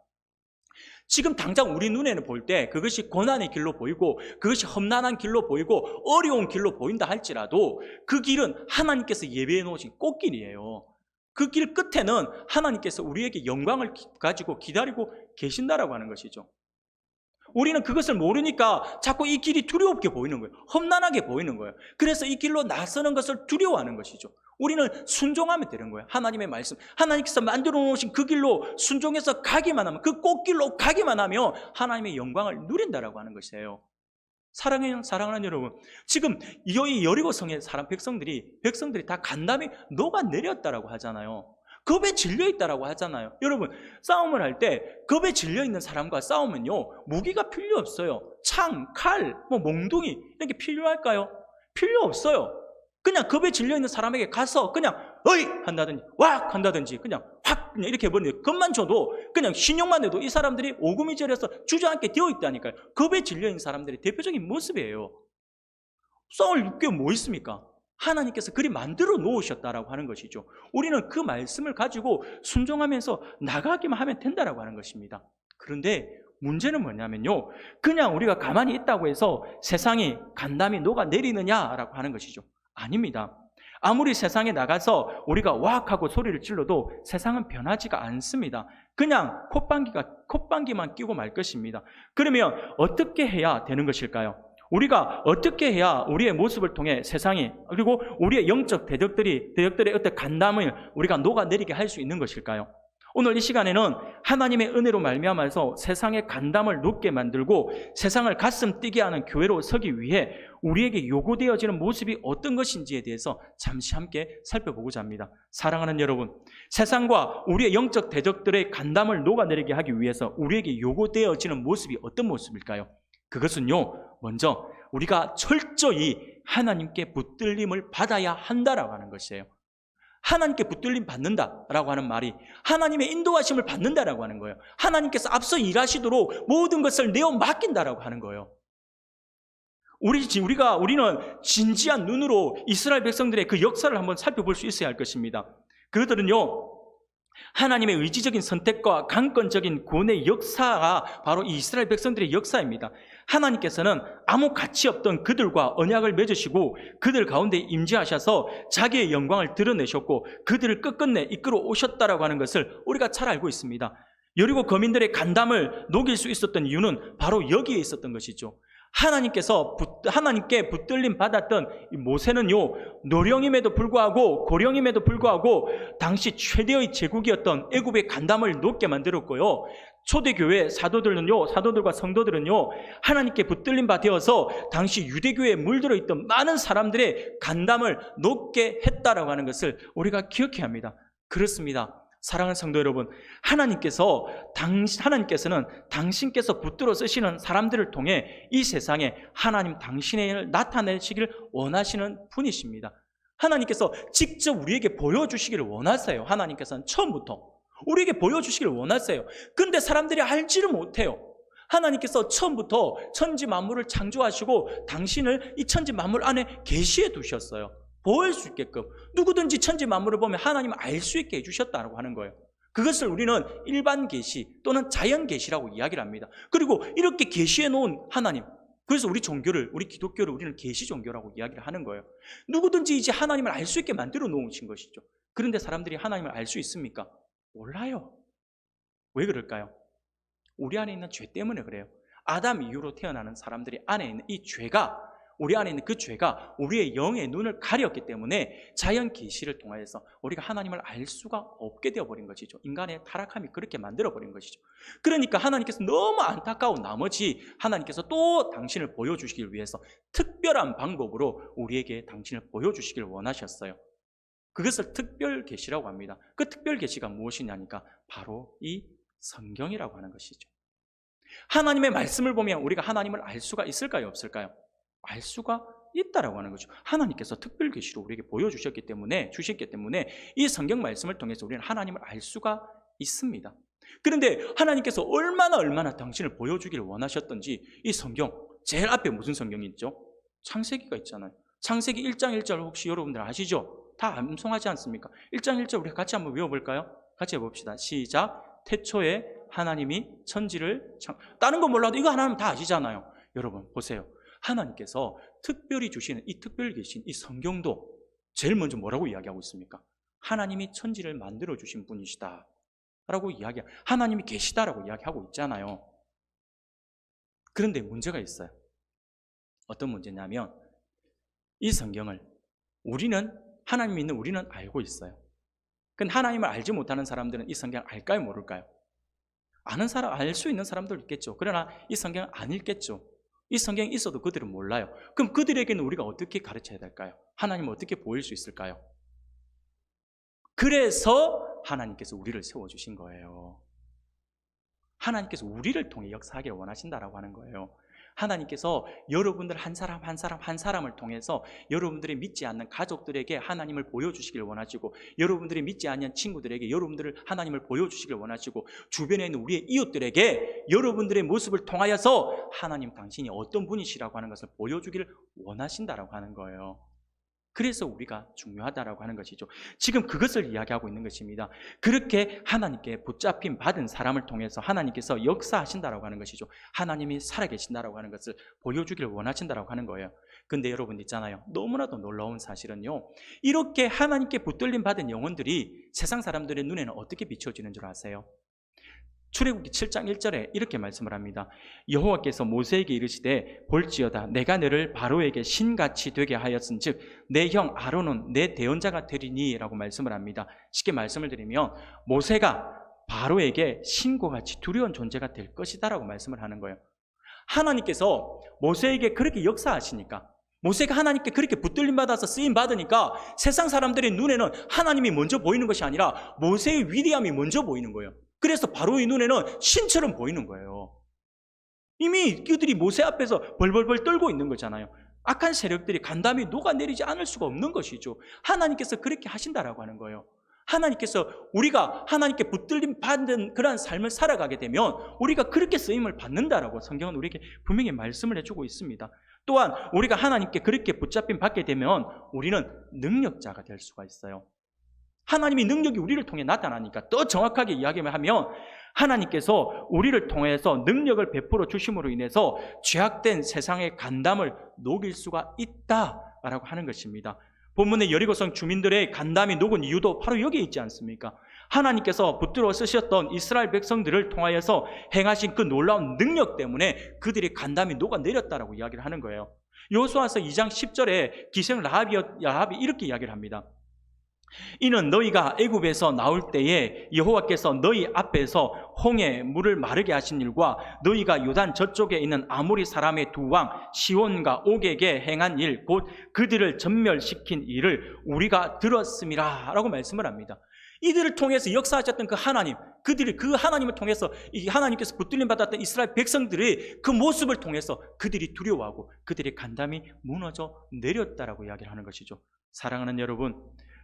[SPEAKER 1] 지금 당장 우리 눈에는 볼 때 그것이 고난의 길로 보이고 그것이 험난한 길로 보이고 어려운 길로 보인다 할지라도 그 길은 하나님께서 예배해 놓으신 꽃길이에요. 그 길 끝에는 하나님께서 우리에게 영광을 가지고 기다리고 계신다라고 하는 것이죠. 우리는 그것을 모르니까 자꾸 이 길이 두렵게 보이는 거예요. 험난하게 보이는 거예요. 그래서 이 길로 나서는 것을 두려워하는 것이죠. 우리는 순종하면 되는 거예요. 하나님의 말씀, 하나님께서 만들어 놓으신 그 길로 순종해서 가기만 하면, 그 꽃길로 가기만 하면 하나님의 영광을 누린다라고 하는 것이에요. 사랑하는 여러분, 지금 이 여리고성의 백성들이 다 간담이 녹아내렸다라고 하잖아요. 겁에 질려있다라고 하잖아요. 여러분, 싸움을 할 때 겁에 질려있는 사람과 싸우면요, 무기가 필요 없어요. 창, 칼, 몽둥이 이런 게 필요할까요? 필요 없어요. 그냥 겁에 질려있는 사람에게 가서 그냥 어이! 한다든지 왁! 한다든지 그냥 확! 그냥 이렇게 해버리는, 겁만 줘도, 그냥 신용만 해도 이 사람들이 오금이절에서 주저앉게 되어 있다니까요. 겁에 질려있는 사람들의 대표적인 모습이에요. 싸울 게 뭐 있습니까? 하나님께서 그리 만들어 놓으셨다라고 하는 것이죠. 우리는 그 말씀을 가지고 순종하면서 나가기만 하면 된다라고 하는 것입니다. 그런데 문제는 뭐냐면요, 그냥 우리가 가만히 있다고 해서 세상이 간담이 녹아내리느냐라고 하는 것이죠. 아닙니다. 아무리 세상에 나가서 우리가 와악 하고 소리를 질러도 세상은 변하지가 않습니다. 그냥 콧방귀만 끼고 말 것입니다. 그러면 어떻게 해야 되는 것일까요? 우리가 어떻게 해야 우리의 모습을 통해 세상이, 그리고 우리의 영적 대적들의 어떤 간담을 우리가 녹아내리게 할 수 있는 것일까요? 오늘 이 시간에는 하나님의 은혜로 말미암아서 세상의 간담을 녹게 만들고 세상을 가슴 뛰게 하는 교회로 서기 위해 우리에게 요구되어지는 모습이 어떤 것인지에 대해서 잠시 함께 살펴보고자 합니다. 사랑하는 여러분, 세상과 우리의 영적 대적들의 간담을 녹아내리게 하기 위해서 우리에게 요구되어지는 모습이 어떤 모습일까요? 그것은요, 먼저 우리가 철저히 하나님께 붙들림을 받아야 한다라고 하는 것이에요. 하나님께 붙들림 받는다라고 하는 말이 하나님의 인도하심을 받는다라고 하는 거예요. 하나님께서 앞서 일하시도록 모든 것을 내어 맡긴다라고 하는 거예요. 우리는 진지한 눈으로 이스라엘 백성들의 그 역사를 한번 살펴볼 수 있어야 할 것입니다. 그들은요, 하나님의 의지적인 선택과 강권적인 구원의 역사가 바로 이 이스라엘 백성들의 역사입니다. 하나님께서는 아무 가치 없던 그들과 언약을 맺으시고 그들 가운데 임재하셔서 자기의 영광을 드러내셨고 그들을 끝끝내 이끌어 오셨다라고 하는 것을 우리가 잘 알고 있습니다. 여리고 거민들의 간담을 녹일 수 있었던 이유는 바로 여기에 있었던 것이죠. 하나님께 붙들림 받았던 모세는요, 노령임에도 불구하고 고령임에도 불구하고 당시 최대의 제국이었던 애굽의 간담을 녹게 만들었고요, 초대교회 사도들과 성도들은요, 하나님께 붙들림 받아서 당시 유대교회에 물들어 있던 많은 사람들의 간담을 녹게 했다라고 하는 것을 우리가 기억해야 합니다. 그렇습니다. 사랑하는 성도 여러분, 하나님께서는 당신께서 붙들어 쓰시는 사람들을 통해 이 세상에 하나님 당신의 일을 나타내시기를 원하시는 분이십니다. 하나님께서 직접 우리에게 보여주시기를 원하세요. 하나님께서는 처음부터 우리에게 보여주시기를 원하세요. 그런데 사람들이 알지를 못해요. 하나님께서 처음부터 천지 만물을 창조하시고 당신을 이 천지 만물 안에 계시해 두셨어요. 보일 수 있게끔 누구든지 천지 만물을 보면 하나님을 알 수 있게 해주셨다고 하는 거예요. 그것을 우리는 일반 계시 또는 자연 계시라고 이야기를 합니다. 그리고 이렇게 계시해 놓은 하나님, 그래서 우리 기독교를 우리는 계시 종교라고 이야기를 하는 거예요. 누구든지 이제 하나님을 알 수 있게 만들어 놓으신 것이죠. 그런데 사람들이 하나님을 알 수 있습니까? 몰라요. 왜 그럴까요? 우리 안에 있는 죄 때문에 그래요. 아담 이후로 태어나는 사람들이 안에 있는 우리 안에 있는 그 죄가 우리의 영의 눈을 가렸기 때문에 자연 계시를 통하여서 우리가 하나님을 알 수가 없게 되어버린 것이죠. 인간의 타락함이 그렇게 만들어버린 것이죠. 그러니까 하나님께서 너무 안타까운 나머지 하나님께서 또 당신을 보여주시길 위해서 특별한 방법으로 우리에게 당신을 보여주시길 원하셨어요. 그것을 특별 계시라고 합니다. 그 특별 계시가 무엇이냐니까 바로 이 성경이라고 하는 것이죠. 하나님의 말씀을 보면 우리가 하나님을 알 수가 있을까요, 없을까요? 알 수가 있다라고 하는 거죠. 하나님께서 특별 계시로 우리에게 주셨기 때문에 이 성경 말씀을 통해서 우리는 하나님을 알 수가 있습니다. 그런데 하나님께서 얼마나 당신을 보여주기를 원하셨던지 이 성경, 제일 앞에 무슨 성경이 있죠? 창세기가 있잖아요. 창세기 1장 1절 혹시 여러분들 아시죠? 다 암송하지 않습니까? 1장 1절 우리 같이 한번 외워볼까요? 같이 해봅시다. 시작. 태초에 하나님이 천지를 다른 거 몰라도 이거 하나는 다 아시잖아요. 여러분 보세요. 하나님께서 특별히 주시는 이 특별 계신 이 성경도 제일 먼저 뭐라고 이야기하고 있습니까? 하나님이 천지를 만들어 주신 분이시다 라고 하나님이 계시다라고 이야기하고 있잖아요. 그런데 문제가 있어요. 어떤 문제냐면 이 성경을 하나님 믿는 우리는 알고 있어요. 근데 하나님을 알지 못하는 사람들은 이 성경을 알까요, 모를까요? 알 수 있는 사람도 있겠죠. 그러나 이 성경을 안 읽겠죠. 이 성경이 있어도 그들은 몰라요. 그럼 그들에게는 우리가 어떻게 가르쳐야 될까요? 하나님을 어떻게 보일 수 있을까요? 그래서 하나님께서 우리를 세워주신 거예요. 하나님께서 우리를 통해 역사하기를 원하신다라고 하는 거예요. 하나님께서 여러분들 한 사람을 통해서 여러분들이 믿지 않는 가족들에게 하나님을 보여주시길 원하시고, 여러분들이 믿지 않는 친구들에게 여러분들을 하나님을 보여주시길 원하시고, 주변에 있는 우리의 이웃들에게 여러분들의 모습을 통하여서 하나님 당신이 어떤 분이시라고 하는 것을 보여주기를 원하신다라고 하는 거예요. 그래서 우리가 중요하다라고 하는 것이죠. 지금 그것을 이야기하고 있는 것입니다. 그렇게 하나님께 붙잡힌 받은 사람을 통해서 하나님께서 역사하신다라고 하는 것이죠. 하나님이 살아계신다라고 하는 것을 보여주기를 원하신다라고 하는 거예요. 근데 여러분 있잖아요, 너무나도 놀라운 사실은요, 이렇게 하나님께 붙들림 받은 영혼들이 세상 사람들의 눈에는 어떻게 비춰지는 줄 아세요? 출애굽기 7장 1절에 이렇게 말씀을 합니다. 여호와께서 모세에게 이르시되 볼지어다 내가 너를 바로에게 신같이 되게 하였은즉 내 형 아론은 내 대언자가 되리니 라고 말씀을 합니다. 쉽게 말씀을 드리면 모세가 바로에게 신과 같이 두려운 존재가 될 것이다 라고 말씀을 하는 거예요. 하나님께서 모세에게 그렇게 역사하시니까, 모세가 하나님께 그렇게 붙들림 받아서 쓰임 받으니까 세상 사람들의 눈에는 하나님이 먼저 보이는 것이 아니라 모세의 위대함이 먼저 보이는 거예요. 그래서 바로의 눈에는 신처럼 보이는 거예요. 이미 그들이 모세 앞에서 벌벌벌 떨고 있는 거잖아요. 악한 세력들이 간담이 녹아내리지 않을 수가 없는 것이죠. 하나님께서 그렇게 하신다라고 하는 거예요. 하나님께서 우리가 하나님께 붙들림 받는 그러한 삶을 살아가게 되면 우리가 그렇게 쓰임을 받는다라고 성경은 우리에게 분명히 말씀을 해주고 있습니다. 또한 우리가 하나님께 그렇게 붙잡힘 받게 되면 우리는 능력자가 될 수가 있어요. 하나님의 능력이 우리를 통해 나타나니까, 더 정확하게 이야기하면 하나님께서 우리를 통해서 능력을 베풀어 주심으로 인해서 죄악된 세상의 간담을 녹일 수가 있다라고 하는 것입니다. 본문의 여리고성 주민들의 간담이 녹은 이유도 바로 여기에 있지 않습니까? 하나님께서 붙들어 쓰셨던 이스라엘 백성들을 통하여서 행하신 그 놀라운 능력 때문에 그들의 간담이 녹아내렸다라고 이야기를 하는 거예요. 여호수아서 2장 10절에 기생 라합이 이렇게 이야기를 합니다. 이는 너희가 애굽에서 나올 때에 여호와께서 너희 앞에서 홍해 물을 마르게 하신 일과 너희가 요단 저쪽에 있는 아모리 사람의 두 왕 시온과 옥에게 행한 일, 곧 그들을 전멸시킨 일을 우리가 들었음이라 라고 말씀을 합니다. 이들을 통해서 역사하셨던 그 하나님, 그들이 그 하나님을 통해서 이 하나님께서 붙들림 받았던 이스라엘 백성들의 그 모습을 통해서 그들이 두려워하고 그들의 간담이 무너져 내렸다라고 이야기를 하는 것이죠. 사랑하는 여러분,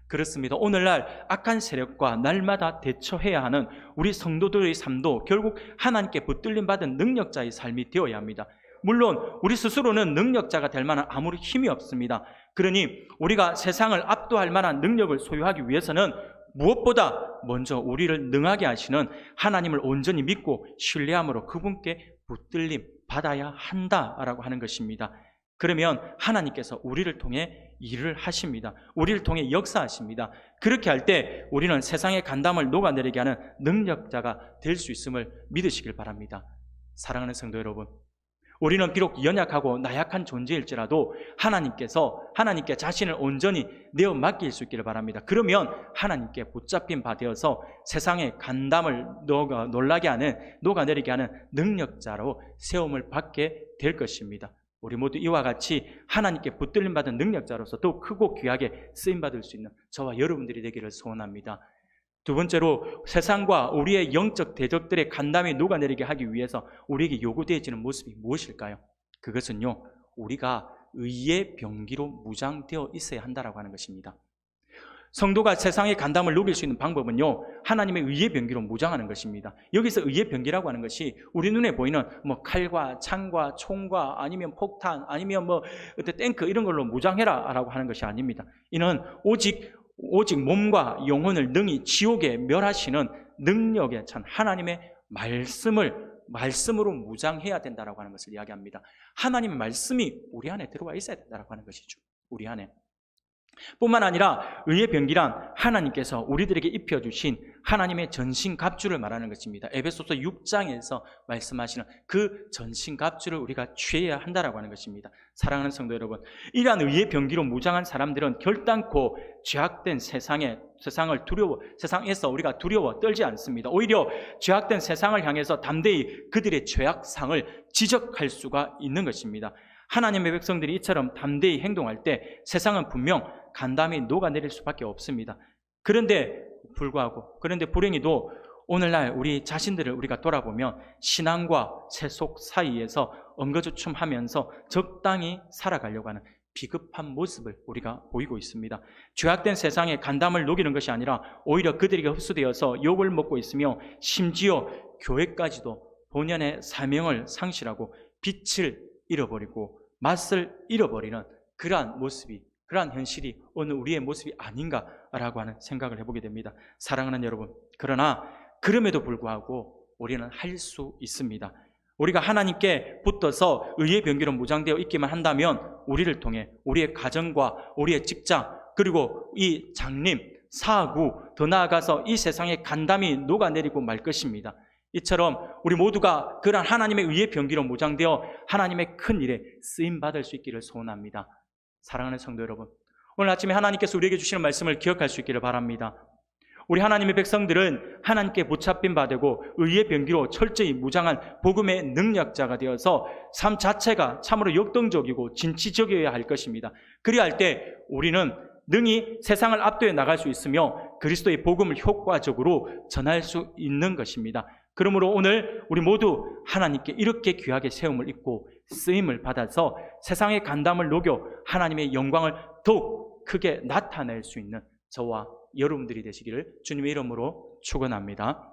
[SPEAKER 1] 그렇습니다. 오늘날 악한 세력과 날마다 대처해야 하는 우리 성도들의 삶도 결국 하나님께 붙들림 받은 능력자의 삶이 되어야 합니다. 물론 우리 스스로는 능력자가 될 만한 아무리 힘이 없습니다. 그러니 우리가 세상을 압도할 만한 능력을 소유하기 위해서는 무엇보다 먼저 우리를 능하게 하시는 하나님을 온전히 믿고 신뢰함으로 그분께 붙들림 받아야 한다라고 하는 것입니다. 그러면 하나님께서 우리를 통해 일을 하십니다. 우리를 통해 역사하십니다. 그렇게 할 때 우리는 세상의 간담을 녹아내리게 하는 능력자가 될 수 있음을 믿으시길 바랍니다. 사랑하는 성도 여러분, 우리는 비록 연약하고 나약한 존재일지라도 하나님께 자신을 온전히 내어 맡길 수 있기를 바랍니다. 그러면 하나님께 붙잡힌 바 되어서 세상의 간담을 녹아내리게 하는 능력자로 세움을 받게 될 것입니다. 우리 모두 이와 같이 하나님께 붙들림 받은 능력자로서 더욱 크고 귀하게 쓰임받을 수 있는 저와 여러분들이 되기를 소원합니다. 두 번째로, 세상과 우리의 영적 대적들의 간담이 녹아내리게 하기 위해서 우리에게 요구되어지는 모습이 무엇일까요? 그것은요, 우리가 의의 병기로 무장되어 있어야 한다라고 하는 것입니다. 성도가 세상의 간담을 녹일 수 있는 방법은요, 하나님의 의의 병기로 무장하는 것입니다. 여기서 의의 병기라고 하는 것이 우리 눈에 보이는 칼과 창과 총과 아니면 폭탄 아니면 탱크 이런 걸로 무장해라 라고 하는 것이 아닙니다. 이는 오직 몸과 영혼을 능히 지옥에 멸하시는 능력에 찬 하나님의 말씀으로 무장해야 된다라고 하는 것을 이야기합니다. 하나님의 말씀이 우리 안에 들어와 있어야 된다라고 하는 것이죠. 우리 안에. 뿐만 아니라 의의 병기란 하나님께서 우리들에게 입혀주신 하나님의 전신갑주를 말하는 것입니다. 에베소서 6장에서 말씀하시는 그 전신갑주를 우리가 취해야 한다라고 하는 것입니다. 사랑하는 성도 여러분, 이러한 의의 병기로 무장한 사람들은 결단코 죄악된 세상에서 우리가 두려워 떨지 않습니다. 오히려 죄악된 세상을 향해서 담대히 그들의 죄악상을 지적할 수가 있는 것입니다. 하나님의 백성들이 이처럼 담대히 행동할 때 세상은 분명 간담이 녹아내릴 수밖에 없습니다. 그런데 불행히도 오늘날 우리 자신들을 우리가 돌아보면 신앙과 세속 사이에서 엉거주춤하면서 적당히 살아가려고 하는 비급한 모습을 우리가 보이고 있습니다. 죄악된 세상에 간담을 녹이는 것이 아니라 오히려 그들에게 흡수되어서 욕을 먹고 있으며 심지어 교회까지도 본연의 사명을 상실하고 빛을 잃어버리고 맛을 잃어버리는 그러한 모습이, 그러한 현실이 오늘 우리의 모습이 아닌가라고 하는 생각을 해보게 됩니다. 사랑하는 여러분, 그러나 그럼에도 불구하고 우리는 할 수 있습니다. 우리가 하나님께 붙어서 의의 병기로 무장되어 있기만 한다면 우리를 통해 우리의 가정과 우리의 직장, 그리고 이 장림, 사구, 더 나아가서 이 세상에 간담이 녹아내리고 말 것입니다. 이처럼 우리 모두가 그러한 하나님의 의의 병기로 무장되어 하나님의 큰 일에 쓰임받을 수 있기를 소원합니다. 사랑하는 성도 여러분, 오늘 아침에 하나님께서 우리에게 주시는 말씀을 기억할 수 있기를 바랍니다. 우리 하나님의 백성들은 하나님께 붙잡힌 바 되고 의의 병기로 철저히 무장한 복음의 능력자가 되어서 삶 자체가 참으로 역동적이고 진취적이어야 할 것입니다. 그리할 때 우리는 능히 세상을 압도해 나갈 수 있으며 그리스도의 복음을 효과적으로 전할 수 있는 것입니다. 그러므로 오늘 우리 모두 하나님께 이렇게 귀하게 세움을 입고 쓰임을 받아서 세상의 간담을 녹여 하나님의 영광을 더욱 크게 나타낼 수 있는 저와 여러분들이 되시기를 주님의 이름으로 축원합니다.